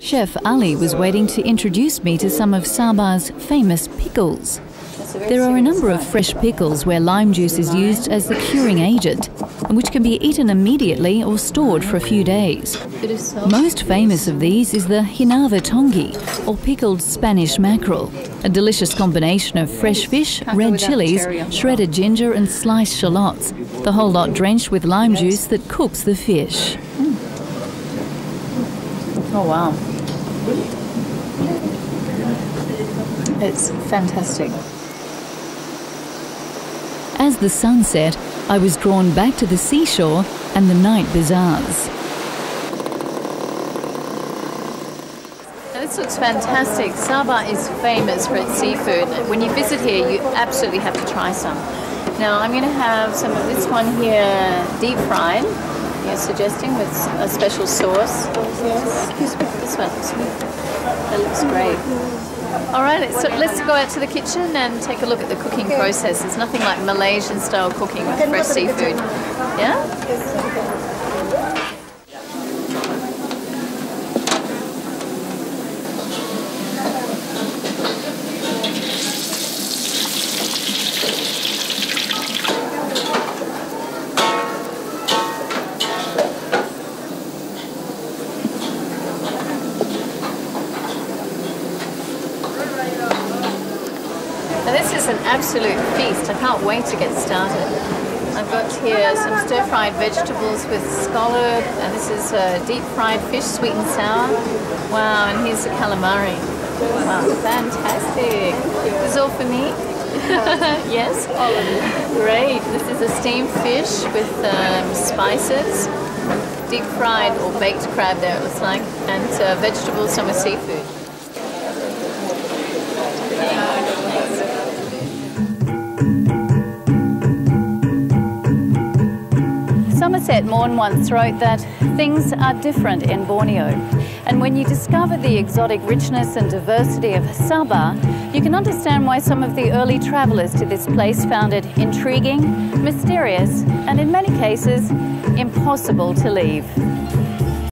Chef Ali was waiting to introduce me to some of Sabah's famous pickles. There are a number of fresh pickles where lime juice is used as the curing agent, and which can be eaten immediately or stored for a few days. Most famous of these is the hinava tongi, or pickled Spanish mackerel, a delicious combination of fresh fish, red chilies, shredded ginger and sliced shallots, the whole lot drenched with lime juice that cooks the fish. Oh wow. It's fantastic. As the sun set, I was drawn back to the seashore and the night bazaars. This looks fantastic. Sabah is famous for its seafood. When you visit here, you absolutely have to try some. Now, I'm going to have some of this one here deep fried, you're suggesting, with a special sauce. Yes. This one looks good. That looks great. All right, so let's go out to the kitchen and take a look at the cooking process. It's nothing like Malaysian style cooking with fresh seafood. Yeah? Now this is an absolute feast. I can't wait to get started. I've got here some stir-fried vegetables with scallop, and this is deep-fried fish, sweet and sour. Wow, and here's the calamari. Wow, fantastic. This is all for me? Yes? All of it. Great. This is a steamed fish with spices, deep-fried or baked crab there it looks like, and vegetables, some with seafood. Somerset Maugham once wrote that things are different in Borneo, and when you discover the exotic richness and diversity of Sabah, you can understand why some of the early travellers to this place found it intriguing, mysterious, and in many cases, impossible to leave.